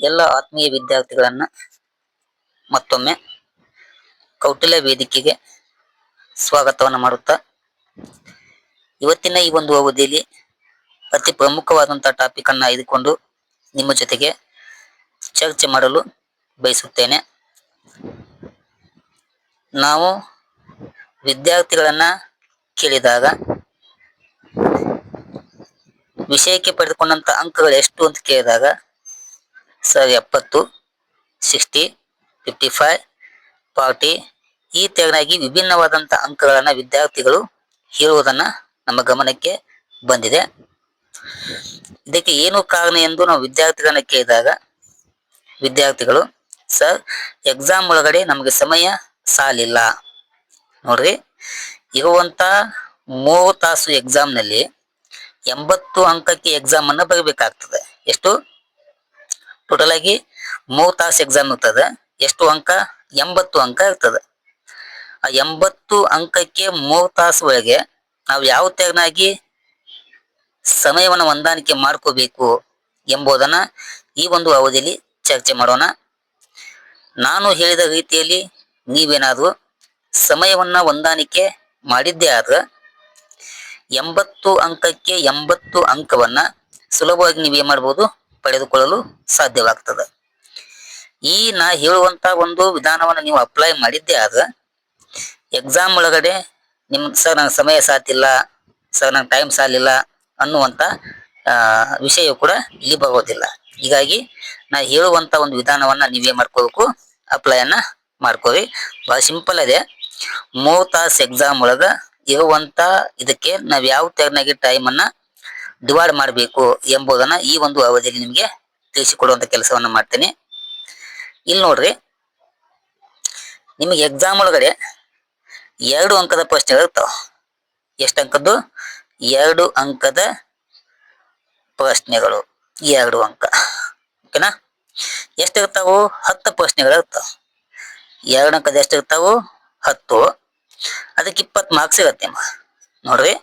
ಎಲ್ಲ ಆತ್ಮೀಯ ವಿದ್ಯಾರ್ಥಿಗಳನ್ನ ಮತ್ತೊಮ್ಮೆ ಕೌಟಿಲ್ಯ ವೇದಿಕೆಗೆ ಸ್ವಾಗತವನ್ನು ಮಾಡುತ್ತಾ ಇವತ್ತಿನ ಈ ಒಂದು ಅವಧಿಯಲ್ಲಿ ಅತಿ ಪ್ರಮುಖವಾದಂತಹ ಟಾಪಿಕ್ ಅನ್ನ ಆಯ್ದುಕೊಂಡು ನಿಮ್ಮ ಜೊತೆಗೆ ಚರ್ಚೆ ಮಾಡಲು ಬಯಸುತ್ತೇನೆ. ನಾವು ವಿದ್ಯಾರ್ಥಿಗಳನ್ನ ಕೇಳಿದಾಗ ವಿಷಯಕ್ಕೆ ಪಡೆದುಕೊಂಡಂತ ಅಂಕಗಳು ಎಷ್ಟು ಅಂತ ಕೇಳಿದಾಗ ಸರ್ 70, 60, 55, 40 ಈ ತೆರನಾಗಿ ವಿಭಿನ್ನವಾದಂಥ ಅಂಕಗಳನ್ನ ವಿದ್ಯಾರ್ಥಿಗಳು ಹೇಳುವುದನ್ನ ನಮ್ಮ ಗಮನಕ್ಕೆ ಬಂದಿದೆ. ಇದಕ್ಕೆ ಏನು ಕಾರಣ ಎಂದು ನಾವು ವಿದ್ಯಾರ್ಥಿಗಳನ್ನ ಕೇಳಿದಾಗ ವಿದ್ಯಾರ್ಥಿಗಳು ಸರ್ ಎಕ್ಸಾಮ್ ಒಳಗಡೆ ನಮಗೆ ಸಮಯ ಸಾಲಿಲ್ಲ. ನೋಡ್ರಿ, ಇರುವಂತ 3 ತಾಸು ಎಕ್ಸಾಮ್ನಲ್ಲಿ 80 ಅಂಕಕ್ಕೆ ಎಕ್ಸಾಮ್ ಅನ್ನ ಬರಬೇಕಾಗ್ತದೆ. ಎಷ್ಟು? ಟೋಟಲ್ ಆಗಿ 3 ತಾಸು ಎಕ್ಸಾಮ್ ಇರ್ತದೆ. ಎಷ್ಟು ಅಂಕ? 80 ಅಂಕ ಇರ್ತದೆ. ಆ 80 ಅಂಕಕ್ಕೆ 3 ತಾಸು ಒಳಗೆ ನಾವು ಯಾವ ತೆರನಾಗಿ ಸಮಯವನ್ನು ಹೊಂದಾಣಿಕೆ ಮಾಡ್ಕೋಬೇಕು ಎಂಬುದನ್ನ ಈ ಒಂದು ಅವಧಿಯಲ್ಲಿ ಚರ್ಚೆ ಮಾಡೋಣ. ನಾನು ಹೇಳಿದ ರೀತಿಯಲ್ಲಿ ನೀವೇನಾದ್ರೂ ಸಮಯವನ್ನ ಹೊಂದಾಣಿಕೆ ಮಾಡಿದ್ದೇ ಆದ್ರೆ 80 ಅಂಕಕ್ಕೆ 80 ಅಂಕವನ್ನ ಸುಲಭವಾಗಿ ನೀವೇನ್ ಮಾಡ್ಬೋದು? ಪಡೆದುಕೊಳ್ಳಲು ಸಾಧ್ಯವಾಗ್ತದೆ. ಈ ನಾ ಹೇಳುವಂತ ಒಂದು ವಿಧಾನವನ್ನು ನೀವು ಅಪ್ಲೈ ಮಾಡಿದ್ದೇ ಆದ್ರೆ ಎಕ್ಸಾಮ್ ಒಳಗಡೆ ಸರ್ ನಂಗೆ ಸಮಯ ಸಾತಿಲ್ಲ, ಸರ್ ನಂಗೆ ಟೈಮ್ ಸಾಲಿಲ್ಲ ಅನ್ನುವಂತ ವಿಷಯ ಕೂಡ ಇಲ್ಲಿ ಬರೋದಿಲ್ಲ. ಹೀಗಾಗಿ ನಾ ಹೇಳುವಂತ ಒಂದು ವಿಧಾನವನ್ನ ನೀವೇ ಮಾಡ್ಕೋಬೇಕು, ಅಪ್ಲೈ ಅನ್ನ ಮಾಡ್ಕೋರಿ. ಬಹಳ ಸಿಂಪಲ್ ಇದೆ. 3 ತಾಸು ಎಕ್ಸಾಮ್ ಒಳಗ ಇರುವಂತ ಇದಕ್ಕೆ ನಾವ್ ಯಾವ ತೆರನಾಗಿ ಟೈಮ್ ಅನ್ನ ಡಿವೈಡ್ ಮಾಡಬೇಕು ಎಂಬುದನ್ನ ಈ ಒಂದು ಅವಧಿಯಲ್ಲಿ ನಿಮಗೆ ತಿಳಿಸಿಕೊಡುವಂತ ಕೆಲಸವನ್ನ ಮಾಡ್ತೇನೆ. ಇಲ್ಲಿ ನೋಡ್ರಿ, ನಿಮಗೆ ಎಕ್ಸಾಮ್ ಒಳಗಡೆ 2 ಅಂಕದ ಪ್ರಶ್ನೆಗಳು ಇರ್ತಾವ. ಎಷ್ಟು ಅಂಕದ್ದು? 2 ಅಂಕದ ಪ್ರಶ್ನೆಗಳು. 2 ಅಂಕ, ಓಕೆನಾ? ಎಷ್ಟಿರ್ತಾವು? 10 ಪ್ರಶ್ನೆಗಳು ಇರ್ತಾವ. 2 ಅಂಕದ ಎಷ್ಟಿರ್ತಾವು? 10. ಅದಕ್ಕೆ 20 ಮಾರ್ಕ್ಸ್ ಇರುತ್ತೆ. ನೋಡ್ರಿ,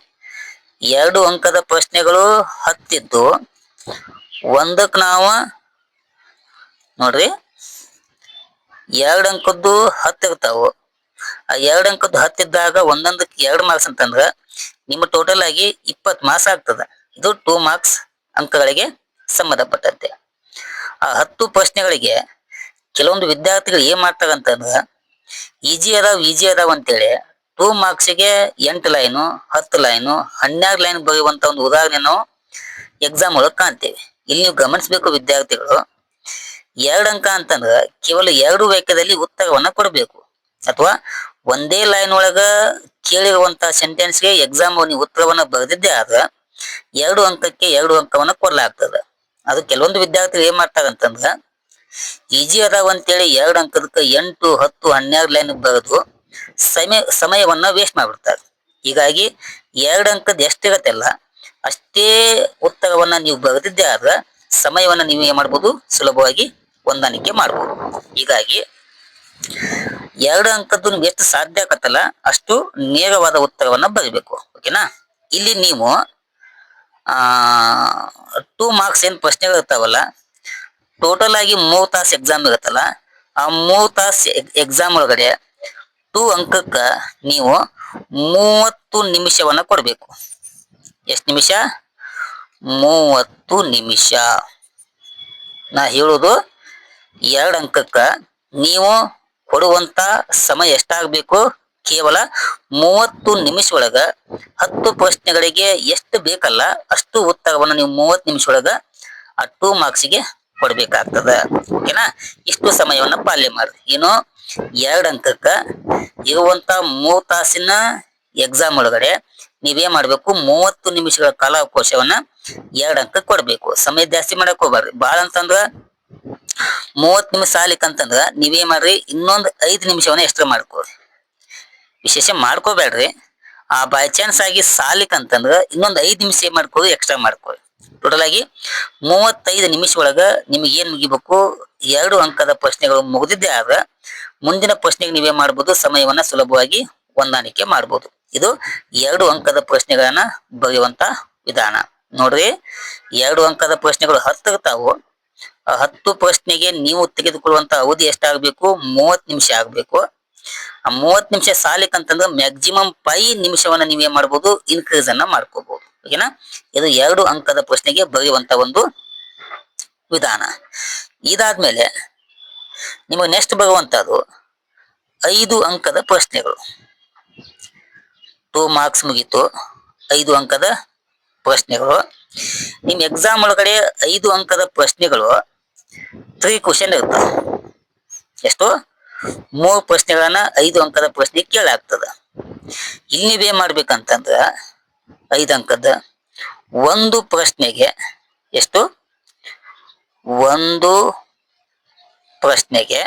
2 ಅಂಕದ ಪ್ರಶ್ನೆಗಳು 10 ಇದ್ದು ಒಂದಕ್ಕೆ ನಾವು ನೋಡ್ರಿ 2 ಅಂಕದ್ದು 10 ಇರ್ತಾವು. ಆ 2 ಅಂಕದ್ದು 10 ಇದ್ದಾಗ ಒಂದೊಂದಕ್ಕೆ 2 ಮಾರ್ಕ್ಸ್ ಅಂತಂದ್ರ ನಿಮ್ಮ ಟೋಟಲ್ ಆಗಿ 20 ಮಾರ್ಕ್ಸ್ ಆಗ್ತದೆ. ಇದು 2 ಮಾರ್ಕ್ಸ್ ಅಂಕಗಳಿಗೆ ಸಂಬಂಧಪಟ್ಟಂತೆ. ಆ 10 ಪ್ರಶ್ನೆಗಳಿಗೆ ಕೆಲವೊಂದು ವಿದ್ಯಾರ್ಥಿಗಳು ಏನ್ ಮಾಡ್ತಾರಂತಂದ್ರ ಈಜಿ ಅದಾವ್ ಅಂತೇಳಿ 2 ಮಾರ್ಕ್ಸ್ಗೆ 8 ಲೈನು, 10 ಲೈನು, 12 ಲೈನ್ ಬರೆಯುವಂತ ಒಂದು ಉದಾಹರಣೆ ನಾವು ಎಕ್ಸಾಮ್ ಒಳಗೆ ಕಾಣ್ತೇವೆ. ಇಲ್ಲಿ ನೀವು ಗಮನಿಸಬೇಕು ವಿದ್ಯಾರ್ಥಿಗಳು, 2 ಅಂಕ ಅಂತಂದ್ರ ಕೇವಲ 2 ವಾಕ್ಯದಲ್ಲಿ ಉತ್ತರವನ್ನ ಕೊಡಬೇಕು. ಅಥವಾ ಒಂದೇ ಲೈನ್ ಒಳಗ ಕೇಳಿರುವಂತ ಸೆಂಟೆನ್ಸ್ಗೆ ಎಕ್ಸಾಮ್ ನೀವು ಉತ್ತರವನ್ನ ಬರೆದಿದ್ದೇ ಆದ್ರೆ 2 ಅಂಕಕ್ಕೆ 2 ಅಂಕವನ್ನ ಕೊಡ್ಲಾಗ್ತದೆ. ಅದು ಕೆಲವೊಂದು ವಿದ್ಯಾರ್ಥಿಗಳು ಏನ್ ಮಾಡ್ತಾರಂತಂದ್ರ ಈಜಿ ಅದಾವ ಅಂತೇಳಿ 2 ಅಂಕದಕ್ಕೆ 8, 10, 12 ಲೈನ್ ಬರೆದು ಸಮಯವನ್ನ ವೇಸ್ಟ್ ಮಾಡ್ಬಿಡ್ತಾರೆ. ಹೀಗಾಗಿ 2 ಅಂಕದ ಎಷ್ಟಿರತ್ತಲ್ಲ ಅಷ್ಟೇ ಉತ್ತರವನ್ನ ನೀವು ಬರೆದಿದ್ದೇ ಆದ್ರೆ ಸಮಯವನ್ನ ನೀವು ಏನ್ ಮಾಡ್ಬೋದು? ಸುಲಭವಾಗಿ ಹೊಂದಾಣಿಕೆ ಮಾಡ್ಬೋದು. ಹೀಗಾಗಿ 2 ಅಂಕದ್ದು ನಿಮ್ಗೆ ಎಷ್ಟು ಸಾಧ್ಯ ಆಗತ್ತಲ್ಲ ಅಷ್ಟು ನೇರವಾದ ಉತ್ತರವನ್ನ ಬರೀಬೇಕು, ಓಕೆನಾ? ಇಲ್ಲಿ ನೀವು 2 ಮಾರ್ಕ್ಸ್ ಏನ್ ಪ್ರಶ್ನೆಗಳು ಇರ್ತಾವಲ್ಲ, ಟೋಟಲ್ ಆಗಿ 3 ತಾಸು ಎಕ್ಸಾಮ್ ಇರುತ್ತಲ್ಲ, ಆ 3 ತಾಸು ಎಕ್ಸಾಮ್ ಒಳಗಡೆ 2 ಅಂಕಕ್ಕ ನೀವು 30 ನಿಮಿಷವನ್ನ ಕೊಡ್ಬೇಕು. ಎಷ್ಟು ನಿಮಿಷ? 30 ನಿಮಿಷ. ನಾ ಹೇಳೋದು 2 ಅಂಕಕ್ಕ ನೀವು ಕೊಡುವಂತ ಸಮಯ ಎಷ್ಟಾಗಬೇಕು? ಕೇವಲ 30 ನಿಮಿಷ ಒಳಗ 10 ಪ್ರಶ್ನೆಗಳಿಗೆ ಎಷ್ಟು ಬೇಕಲ್ಲ ಅಷ್ಟು ಉತ್ತರವನ್ನು ನೀವು 30 ನಿಮಿಷ ಒಳಗ ಆ 2 ಮಾರ್ಕ್ಸ್ಗೆ ಕೊಡ್ಬೇಕಾಗ್ತದ, ಓಕೆನಾ? ಇಷ್ಟು ಸಮಯವನ್ನ ಪಾಲನೆ ಮಾಡ್ರಿ. ಏನು? 2 ಅಂಕಕ್ಕ ಇರುವಂತ 3 ತಾಸಿನ ಎಕ್ಸಾಮ್ ಒಳಗಡೆ ನೀವೇನ್ ಮಾಡ್ಬೇಕು? 30 ನಿಮಿಷಗಳ ಕಾಲಾವಕಾಶವನ್ನ 2 ಅಂಕ ಕೊಡ್ಬೇಕು. ಸಮಯ ಜಾಸ್ತಿ ಮಾಡಕ್ ಹೋಗ್ಬಾರ್ರಿ. ಬಾಳ ಅಂತಂದ್ರ 30 ನಿಮಿಷ ಸಾಲಿಕಂತಂದ್ರ ನೀವೇನ್ ಮಾಡ್ರಿ? ಇನ್ನೊಂದು 5 ನಿಮಿಷವನ್ನ ಎಕ್ಸ್ಟ್ರಾ ಮಾಡ್ಕೋರಿ. ವಿಶೇಷ ಮಾಡ್ಕೋಬೇಡ್ರಿ. ಆ ಬೈ ಚಾನ್ಸ್ ಆಗಿ ಸಾಲಿಕಂತಂದ್ರ ಇನ್ನೊಂದು 5 ನಿಮಿಷ ಏನ್ ಮಾಡ್ಕೋರಿ? ಎಕ್ಸ್ಟ್ರಾ ಮಾಡ್ಕೋರಿ. ಟೋಟಲ್ ಆಗಿ 35 ನಿಮಿಷ ಒಳಗ ನಿಮಗೆ ಏನ್ ಮುಗಿಬೇಕು? 2 ಅಂಕದ ಪ್ರಶ್ನೆಗಳು ಮುಗಿದಿದ್ದೇ ಆದ್ರೆ ಮುಂದಿನ ಪ್ರಶ್ನೆಗೆ ನೀವೇ ಮಾಡ್ಬೋದು? ಸಮಯವನ್ನ ಸುಲಭವಾಗಿ ಹೊಂದಾಣಿಕೆ ಮಾಡ್ಬೋದು. ಇದು 2 ಅಂಕದ ಪ್ರಶ್ನೆಗಳನ್ನ ಬರೆಯುವಂತ ವಿಧಾನ. ನೋಡ್ರಿ, 2 ಅಂಕದ ಪ್ರಶ್ನೆಗಳು 10 ಇರ್ತಾವು. ಆ 10 ಪ್ರಶ್ನೆಗೆ ನೀವು ತೆಗೆದುಕೊಳ್ಳುವಂತ ಅವಧಿ ಎಷ್ಟಾಗಬೇಕು? 30 ನಿಮಿಷ ಆಗ್ಬೇಕು. ಆ 30 ನಿಮಿಷ ಸಾಲಿಕಂತಂದ್ರೆ ಮ್ಯಾಕ್ಸಿಮಮ್ 5 ನಿಮಿಷವನ್ನ ನೀವೇನ್ ಮಾಡ್ಬೋದು? ಇನ್ಕ್ರೀಸ್ ಅನ್ನ ಮಾಡ್ಕೋಬಹುದು. ಓಕೆನಾ? ಇದು 2 ಅಂಕದ ಪ್ರಶ್ನೆಗೆ ಬರೆಯುವಂತ ಒಂದು ವಿಧಾನ. ಇದಾದ್ಮೇಲೆ ನಿಮಗೆ ನೆಕ್ಸ್ಟ್ ಬರುವಂತದ್ದು 5 ಅಂಕದ ಪ್ರಶ್ನೆಗಳು. 2 ಮಾರ್ಕ್ಸ್ ಮುಗೀತು. 5 ಅಂಕದ ಪ್ರಶ್ನೆಗಳು. ನಿಮ್ ಎಕ್ಸಾಮ್ ಒಳಗಡೆ 5 ಅಂಕದ ಪ್ರಶ್ನೆಗಳು 3 ಕ್ವಶನ್ ಇರ್ತಾವ. ಎಷ್ಟು? 3 ಪ್ರಶ್ನೆಗಳನ್ನ 5 ಅಂಕದ ಪ್ರಶ್ನೆ ಕೇಳಾಗ್ತದ. ಇಲ್ಲಿ ನೀವೇನ್ ಮಾಡ್ಬೇಕಂತಂದ್ರ 5 ಅಂಕದ ಒಂದು ಪ್ರಶ್ನೆಗೆ ಎಷ್ಟು? ಒಂದು ಪ್ರಶ್ನೆಗೆ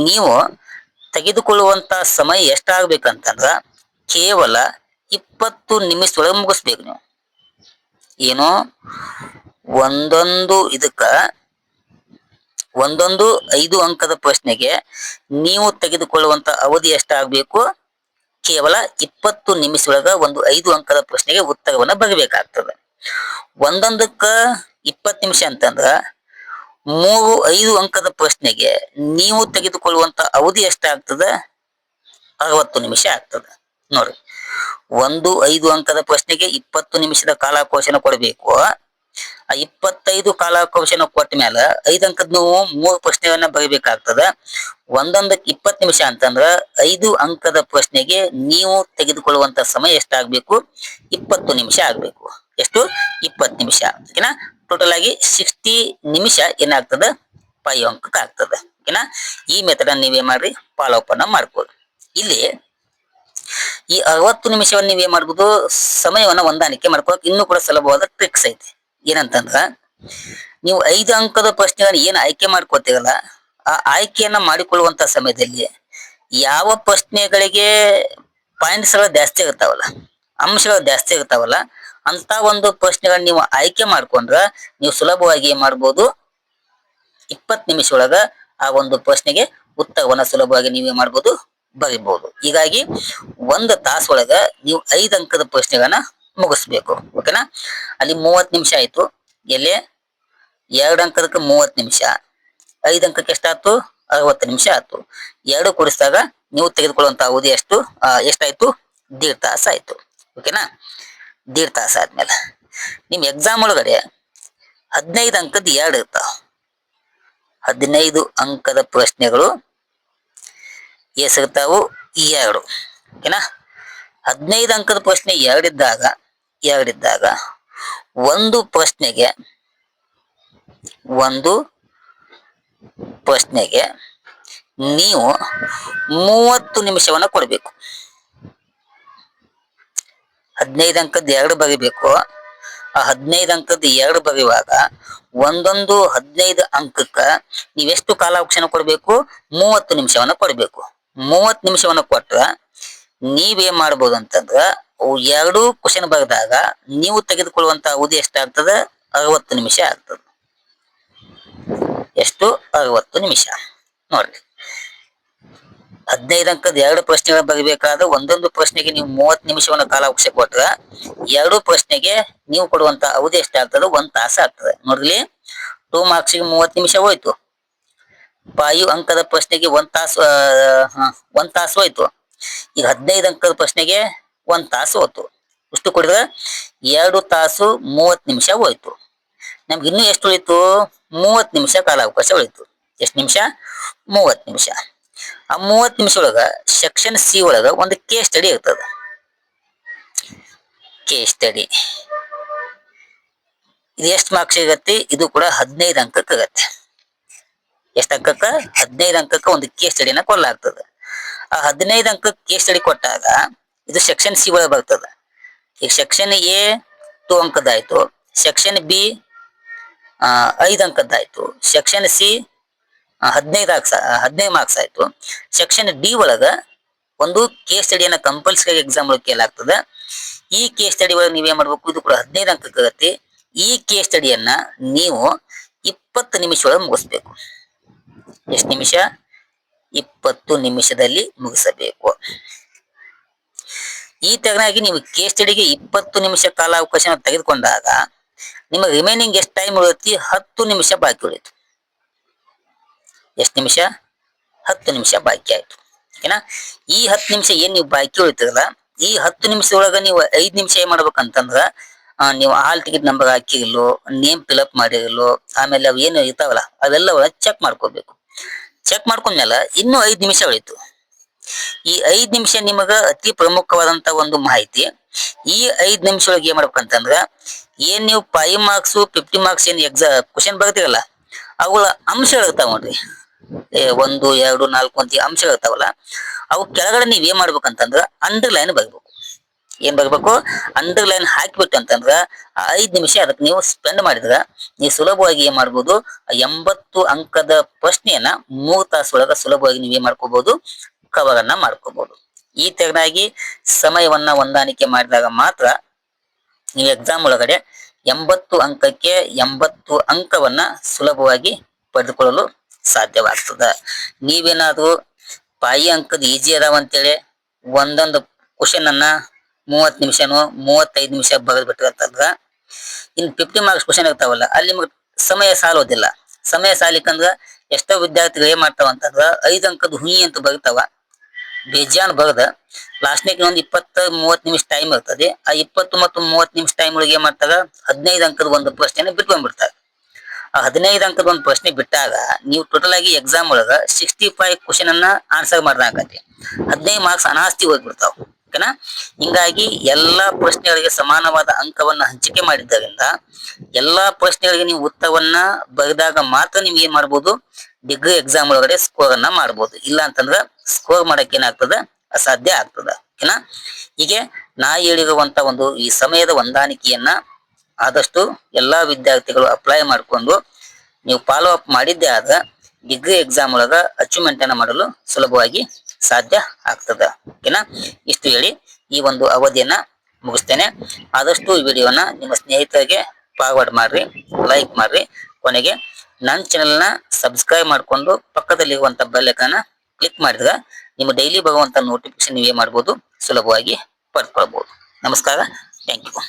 ನೀವು ತೆಗೆದುಕೊಳ್ಳುವಂತ ಸಮಯ ಎಷ್ಟಾಗ್ಬೇಕಂತಂದ್ರ ಕೇವಲ 20 ನಿಮಿಷದೊಳಗೆ ಮುಗಿಸ್ಬೇಕು ನೀವು. ಏನು? ಒಂದೊಂದು 5 ಅಂಕದ ಪ್ರಶ್ನೆಗೆ ನೀವು ತೆಗೆದುಕೊಳ್ಳುವಂತ ಅವಧಿ ಎಷ್ಟಾಗಬೇಕು? ಕೇವಲ 20 ನಿಮಿಷದೊಳಗ ಒಂದು 5 ಅಂಕದ ಪ್ರಶ್ನೆಗೆ ಉತ್ತರವನ್ನ ಬರಬೇಕಾಗ್ತದೆ. ಒಂದೊಂದಕ್ಕ 20 ನಿಮಿಷ ಅಂತಂದ್ರ 5 ಅಂಕದ ಪ್ರಶ್ನೆಗೆ ನೀವು ತೆಗೆದುಕೊಳ್ಳುವಂತ ಅವಧಿ ಎಷ್ಟಾಗ್ತದ? 60 ನಿಮಿಷ ಆಗ್ತದ. ನೋಡ್ರಿ, 5 ಅಂಕದ ಪ್ರಶ್ನೆಗೆ 20 ನಿಮಿಷದ ಕಾಲಾವಕಾಶನ ಕೊಡಬೇಕು. ಆ 25 ಕಾಲಾವಕಾಶನ ಕೊಟ್ಟ ಮೇಲೆ 5 ಅಂಕದ ನೀವು 3 ಪ್ರಶ್ನೆಯನ್ನ ಬರೀಬೇಕಾಗ್ತದ. ಒಂದೊಂದಕ್ಕೆ 20 ನಿಮಿಷ ಅಂತಂದ್ರ 5 ಅಂಕದ ಪ್ರಶ್ನೆಗೆ ನೀವು ತೆಗೆದುಕೊಳ್ಳುವಂತ ಸಮಯ ಎಷ್ಟಾಗ್ಬೇಕು? 20 ನಿಮಿಷ ಆಗ್ಬೇಕು. ಎಷ್ಟು? 20 ನಿಮಿಷ. ಓಕೆನಾ? ಟೋಟಲ್ ಆಗಿ 60 ನಿಮಿಷ ಏನಾಗ್ತದ? 5 ಅಂಕಕ್ಕೆ ಆಗ್ತದ. ಓಕೆನಾ? ಈ ಮೆಥಡ್ ನೀವೇ ಮಾಡ್ರಿ, ಫಾಲೋ ಅಪ್ ಅನ್ನ ಮಾಡ್ಕೊಳ್ರಿ. ಇಲ್ಲಿ ಈ 60 ನಿಮಿಷವನ್ನ ನೀವೇನ್ ಮಾಡ್ಬೋದು? ಸಮಯವನ್ನ ಹೊಂದಾಣಿಕೆ ಮಾಡ್ಕೊಳಕ್ ಇನ್ನೂ ಕೂಡ ಸುಲಭವಾದ ಟ್ರಿಕ್ಸ್ ಐತಿ. ಏನಂತಂದ್ರ, ನೀವು 5 ಅಂಕದ ಪ್ರಶ್ನೆಗಳನ್ನ ಏನ್ ಆಯ್ಕೆ ಮಾಡ್ಕೋತೀರಲ್ಲ, ಆ ಆಯ್ಕೆಯನ್ನ ಮಾಡಿಕೊಳ್ಳುವಂತ ಸಮಯದಲ್ಲಿ ಯಾವ ಪ್ರಶ್ನೆಗಳಿಗೆ ಪಾಯಿಂಟ್ಸ್ ಗಳು ಜಾಸ್ತಿ ಇರ್ತಾವಲ್ಲ, ಅಂಶಗಳು ಜಾಸ್ತಿ ಇರ್ತಾವಲ್ಲ, ಅಂತ ಒಂದು ಪ್ರಶ್ನೆಗಳನ್ನ ನೀವು ಆಯ್ಕೆ ಮಾಡ್ಕೊಂಡ್ರ ನೀವು ಸುಲಭವಾಗಿ ಏನ್ ಮಾಡ್ಬೋದು? 20 ನಿಮಿಷ ಒಳಗ ಆ ಒಂದು ಪ್ರಶ್ನೆಗೆ ಉತ್ತರವನ್ನ ಸುಲಭವಾಗಿ ನೀವೇ ಮಾಡ್ಬೋದು, ಬರಿಬಹುದು. ಹೀಗಾಗಿ 1 ತಾಸೊಳಗ ನೀವು 5 ಅಂಕದ ಪ್ರಶ್ನೆಗಳನ್ನ ಮುಗಿಸ್ಬೇಕು. ಓಕೆನಾ? ಅಲ್ಲಿ 30 ನಿಮಿಷ ಆಯ್ತು. ಎಲ್ಲಿ 2 ಅಂಕದಕ್ಕೆ 30 ನಿಮಿಷ, 5 ಅಂಕಕ್ಕೆ ಎಷ್ಟಾಯ್ತು? 60 ನಿಮಿಷ ಆಯ್ತು. 2 ಕೂಡಿಸಿದಾಗ ನೀವು ತೆಗೆದುಕೊಳ್ಳುವಂತ ಅವಧಿ ಎಷ್ಟಾಯ್ತು? 1.5 ತಾಸು ಆಯ್ತು. ಓಕೆನಾ? 1.5 ತಾಸು ಆದ್ಮೇಲೆ ನಿಮ್ ಎಕ್ಸಾಮ್ ಒಳಗಡೆ 15 ಅಂಕದ 2 ಇರ್ತಾವ. 15 ಅಂಕದ ಪ್ರಶ್ನೆಗಳು ಎಷ್ಟಿರ್ತಾವು? 2. ಓಕೆನಾ? 15 ಅಂಕದ ಪ್ರಶ್ನೆ 2 ಇದ್ದಾಗ ಒಂದು ಪ್ರಶ್ನೆಗೆ ನೀವು 30 ನಿಮಿಷವನ್ನ ಕೊಡಬೇಕು. 15 ಅಂಕದ 2 ಬರಿಬೇಕು. ಆ 15 ಅಂಕದ 2 ಬರೆಯುವಾಗ ಒಂದೊಂದು 15 ಅಂಕಕ್ಕ ನೀವೆಷ್ಟು ಕಾಲಾವಕಾಶನ ಕೊಡಬೇಕು? 30 ನಿಮಿಷವನ್ನ ಕೊಡಬೇಕು. 30 ನಿಮಿಷವನ್ನ ಕೊಟ್ರ ನೀವೇನ್ ಮಾಡ್ಬೋದು ಅಂತಂದ್ರ 2 ಕ್ವಶನ್ ಬರೆದಾಗ ನೀವು ತೆಗೆದುಕೊಳ್ಳುವಂತ ಅವಧಿ ಎಷ್ಟಾಗ್ತದ? 60 ನಿಮಿಷ ಆಗ್ತದ. ಎಷ್ಟು? 60 ನಿಮಿಷ. ನೋಡ್ರಿ, 15 ಅಂಕದ 2 ಪ್ರಶ್ನೆಗಳ ಬರೀಬೇಕಾದ್ರೆ ಒಂದೊಂದು ಪ್ರಶ್ನೆಗೆ ನೀವು 30 ನಿಮಿಷವನ್ನ ಕಾಲಾವಕಾಶ ಕೊಟ್ರ 2 ಪ್ರಶ್ನೆಗೆ ನೀವು ಕೊಡುವಂತ ಅವಧಿ ಎಷ್ಟಾಗ್ತದ? 1 ತಾಸು ಆಗ್ತದೆ. ನೋಡ್ರಿ, 2 ಮಾರ್ಕ್ಸ್ಗೆ 30 ನಿಮಿಷ ಹೋಯ್ತು. 5 ಅಂಕದ ಪ್ರಶ್ನೆಗೆ 1 ತಾಸು ಹೋಯ್ತು. ಈಗ 15 ಅಂಕದ ಪ್ರಶ್ನೆಗೆ 1 ತಾಸು ಹೋಯ್ತು. ಇಷ್ಟು ಕೊಡಿದ್ರೆ 2 ತಾಸು 30 ನಿಮಿಷ ಹೋಯ್ತು. ನಮ್ಗೆ ಇನ್ನೂ ಎಷ್ಟು ಉಳಿತು? 30 ನಿಮಿಷ ಕಾಲಾವಕಾಶ ಉಳಿತು. ಎಷ್ಟು ನಿಮಿಷ? 30 ನಿಮಿಷ. ಆ 30 ನಿಮಿಷ ಒಳಗ ಸೆಕ್ಷನ್ ಸಿ ಒಳಗ ಒಂದು ಕೇಸ್ ಸ್ಟಡಿ ಇರ್ತದ. ಕೇಸ್ ಸ್ಟಡಿ ಇದು ಎಷ್ಟು ಮಾರ್ಕ್ಸ್ ಸಿಗತ್ತೆ? ಇದು ಕೂಡ 15 ಅಂಕಕ್ಕೆ ಆಗತ್ತೆ. ಎಷ್ಟು ಅಂಕಕ್ಕ? 15 ಅಂಕಕ್ಕೆ ಒಂದು ಕೇಸ್ ಸ್ಟಡಿನ ಕೊಡಲಾಗ್ತದೆ. ಆ 15 ಅಂಕಕ್ಕೆ ಕೇಸ್ ಸ್ಟಡಿ ಕೊಟ್ಟಾಗ ಇದು ಸೆಕ್ಷನ್ ಸಿ ಒಳಗೆ ಬರ್ತದೆ. ಈಗ ಸೆಕ್ಷನ್ ಎ 2 ಅಂಕದ್ದಾಯ್ತು, ಸೆಕ್ಷನ್ ಬಿ 5 ಅಂಕದ್ದಾಯ್ತು, ಸೆಕ್ಷನ್ ಸಿ 15 ಮಾರ್ಕ್ಸ್ ಆಯ್ತು. ಸೆಕ್ಷನ್ ಡಿ ಒಳಗ ಒಂದು ಕೇಸ್ ಸ್ಟಡಿಯನ್ನ ಕಂಪಲ್ಸರಿ ಎಕ್ಸಾಮ್ ಒಳಗೆ ಕೇಳಾಗ್ತದೆ. ಈ ಕೇಸ್ ಸ್ಟಡಿ ಒಳಗೆ ನೀವೇನ್ ಮಾಡ್ಬೇಕು? ಇದು ಕೂಡ 15 ಅಂಕಕ್ಕೆ ಆಗತ್ತೆ. ಈ ಕೇಸ್ ಸ್ಟಡಿಯನ್ನ ನೀವು 20 ನಿಮಿಷ ಒಳಗೆ ಮುಗಿಸ್ಬೇಕು. ಎಷ್ಟು ನಿಮಿಷ? 20 ನಿಮಿಷದಲ್ಲಿ ಮುಗಿಸಬೇಕು. ಈ ತರನಾಗಿ ನೀವು ಕೇಸ್ ಸ್ಟಡಿಗೆ 20 ನಿಮಿಷ ಕಾಲಾವಕಾಶ ತೆಗೆದುಕೊಂಡಾಗ ನಿಮಗೆ ರಿಮೈನಿಂಗ್ ಎಷ್ಟು ಟೈಮ್ ಉಳಿಯುತ್ತೆ? 10 ನಿಮಿಷ ಬಾಕಿ ಉಳಿತು. ಎಷ್ಟು ನಿಮಿಷ? 10 ನಿಮಿಷ ಬಾಕಿ ಆಯ್ತು. ಓಕೆನಾ? ಈ 10 ನಿಮಿಷ ಏನ್ ನೀವು ಬಾಕಿ ಉಳಿತಲ್ಲ, ಈ 10 ನಿಮಿಷದೊಳಗ ನೀವು 5 ನಿಮಿಷ ಏನ್ ಮಾಡ್ಬೇಕಂತಂದ್ರ, ನೀವು ಹಾಲ್ ಟಿಕೆಟ್ ನಂಬರ್ ಹಾಕಿರಲು, ನೇಮ್ ಫಿಲ್ಅಪ್ ಮಾಡಿರಲು, ಆಮೇಲೆ ಅವು ಏನು ಇರ್ತಾವಲ್ಲ ಅವೆಲ್ಲವ ಚೆಕ್ ಮಾಡ್ಕೋಬೇಕು. ಚೆಕ್ ಮಾಡ್ಕೊಂಡ್ಮೇಲೆ ಇನ್ನೂ 5 ನಿಮಿಷ ಉಳಿತು. ಈ 5 ನಿಮಿಷ ನಿಮಗ ಅತಿ ಪ್ರಮುಖವಾದಂತ ಒಂದು ಮಾಹಿತಿ. ಈ 5 ನಿಮಿಷ ಒಳಗೆ ಏನ್ ಮಾಡ್ಬೇಕಂತಂದ್ರ, ಏನ್ ನೀವು 5 ಮಾರ್ಕ್ಸ್ 50 ಮಾರ್ಕ್ಸ್ ಏನ್ ಕ್ವಶನ್ ಬರ್ತೀರಲ್ಲ, ಅವುಗಳ ಅಂಶಗಳು ಇರ್ತಾವ ನೋಡ್ರಿ. 1, 2, 4 ಅಂತ ಅಂಶಗಳು ಇರ್ತಾವಲ್ಲ, ಅವು ಕೆಳಗಡೆ ನೀವ್ ಏನ್ ಮಾಡ್ಬೇಕಂತಂದ್ರ ಅಂಡರ್ಲೈನ್ ಬರ್ಬೇಕು. ಏನ್ ಬರ್ಬೇಕು? ಅಂಡರ್ಲೈನ್ ಹಾಕಿಬಿಟ್ಟು ಅಂತಂದ್ರ 5 ನಿಮಿಷ ಅದಕ್ಕೆ ನೀವು ಸ್ಪೆಂಡ್ ಮಾಡಿದ್ರ ನೀವು ಸುಲಭವಾಗಿ ಏನ್ ಮಾಡ್ಬೋದು, 80 ಅಂಕದ ಪ್ರಶ್ನೆಯನ್ನ 3 ತಾಸೊಳಗ ಸುಲಭವಾಗಿ ನೀವ್ ಏನ್ ಮಾಡ್ಕೋಬಹುದು, ಕವರ್ ಅನ್ನ ಮಾಡ್ಕೋಬಹುದು. ಈ ತೆರನಾಗಿ ಸಮಯವನ್ನ ಹೊಂದಾಣಿಕೆ ಮಾಡಿದಾಗ ಮಾತ್ರ ನೀವು ಎಕ್ಸಾಮ್ ಒಳಗಡೆ 80 ಅಂಕಕ್ಕೆ 80 ಅಂಕವನ್ನ ಸುಲಭವಾಗಿ ಪಡೆದುಕೊಳ್ಳಲು ಸಾಧ್ಯವಾಗ್ತದ. ನೀವೇನಾದ್ರೂ 5 ಅಂಕದ ಈಜಿ ಅದಾವ ಅಂತೇಳಿ ಒಂದೊಂದು ಕ್ವಶನ್ ಅನ್ನ 30 ನಿಮಿಷನೋ 35 ನಿಮಿಷ ಬರೆದು ಬಿಟ್ಟಿರ್ತಂದ್ರ, ಇನ್ 50 ಮಾರ್ಕ್ಸ್ ಕ್ವಶನ್ ಇರ್ತಾವಲ್ಲ, ಅಲ್ಲಿ ನಿಮ್ಗೆ ಸಮಯ ಸಾಲೋದಿಲ್ಲ. ಸಮಯ ಸಾಲಿಕಂದ್ರ ಎಷ್ಟೋ ವಿದ್ಯಾರ್ಥಿಗಳು ಏನ್ ಮಾಡ್ತಾವ ಅಂತಂದ್ರ 5 ಅಂಕದ ಹುಯಿ ಅಂತ ಬರ್ತಾವ, ಬೇಜಾನ್ ಬರದ ಲಾಸ್ಟ್ನಾಗ ಒಂದು 20-30 ನಿಮಿಷ ಟೈಮ್ ಇರ್ತದೆ. ಆ 20 ಮತ್ತು 30 ನಿಮಿಷ ಟೈಮ್ ಒಳಗೆ ಏನ್ ಮಾಡ್ತಾರ, 15 ಅಂಕದ ಒಂದು ಪ್ರಶ್ನೆನ ಬಿಟ್ಕೊಂಡ್ಬಿಡ್ತಾರೆ. ಆ 15 ಅಂಕದ ಒಂದು ಪ್ರಶ್ನೆ ಬಿಟ್ಟಾಗ ನೀವು ಟೋಟಲ್ ಆಗಿ ಎಕ್ಸಾಮ್ ಒಳಗ 65 ಕ್ವಶನ್ ಅನ್ನ ಆನ್ಸರ್ ಮಾಡ್ದಾಕತಿ, 15 ಮಾರ್ಕ್ಸ್ ಅನಾಸ್ತಿ ಹೋಗ್ಬಿಡ್ತಾವ. ಓಕೆನಾ? ಹಿಂಗಾಗಿ ಎಲ್ಲಾ ಪ್ರಶ್ನೆಗಳಿಗೆ ಸಮಾನವಾದ ಅಂಕವನ್ನ ಹಂಚಿಕೆ ಮಾಡಿದ್ದರಿಂದ ಎಲ್ಲಾ ಪ್ರಶ್ನೆಗಳಿಗೆ ನೀವು ಉತ್ತರವನ್ನ ಬರೆದಾಗ ಮಾತ್ರ ನಿಮ್ಗೆ ಏನ್ ಮಾಡ್ಬೋದು, ಡಿಗ್ರಿ ಎಕ್ಸಾಮ್ ಒಳಗಡೆ ಸ್ಕೋರ್ ಅನ್ನ ಮಾಡ್ಬೋದು. ಇಲ್ಲ ಅಂತಂದ್ರ ಸ್ಕೋರ್ ಮಾಡಕ್ ಏನಾಗ್ತದ, ಅಸಾಧ್ಯ ಆಗ್ತದ. ಓಕೆನಾ? ಹೀಗೆ ನಾ ಹೇಳಿರುವಂತ ಒಂದು ಈ ಸಮಯದ ಹೊಂದಾಣಿಕೆಯನ್ನ ಆದಷ್ಟು ಎಲ್ಲಾ ವಿದ್ಯಾರ್ಥಿಗಳು ಅಪ್ಲೈ ಮಾಡ್ಕೊಂಡು ನೀವು ಫಾಲೋ ಅಪ್ ಮಾಡಿದ್ದೆ ಆದ ಡಿಗ್ರಿ ಎಕ್ಸಾಮ್ ಒಳಗ ಅಚೀವ್ಮೆಂಟ್ ಅನ್ನ ಮಾಡಲು ಸುಲಭವಾಗಿ ಸಾಧ್ಯ ಆಗ್ತದ. ಓಕೆನಾ? ಇಷ್ಟು ಹೇಳಿ ಈ ಒಂದು ಅವಧಿಯನ್ನ ಮುಗಿಸ್ತೇನೆ. ಆದಷ್ಟು ಈ ವಿಡಿಯೋನ ನಿಮ್ಮ ಸ್ನೇಹಿತರಿಗೆ ಫಾರ್ವರ್ಡ್ ಮಾಡ್ರಿ, ಲೈಕ್ ಮಾಡ್ರಿ. ಕೊನೆಗೆ ನನ್ನ ಚಾನೆಲ್ನ ಸಬ್ಸ್ಕ್ರೈಬ್ ಮಾಡ್ಕೊಂಡು ಪಕ್ಕದಲ್ಲಿರುವಂತ ಬೆಲ್ ಐಕಾನ್ ಕ್ಲಿಕ್ ಮಾಡಿದ್ರೆ ನಿಮ್ಮ ಡೈಲಿ ಬರುವಂತ ನೋಟಿಫಿಕೇಶನ್ ನೀವೇ ಮಾಡ್ಬೋದು, ಸುಲಭವಾಗಿ ಪಡ್ಕೊಳ್ಬಹುದು. ನಮಸ್ಕಾರ. Thank you.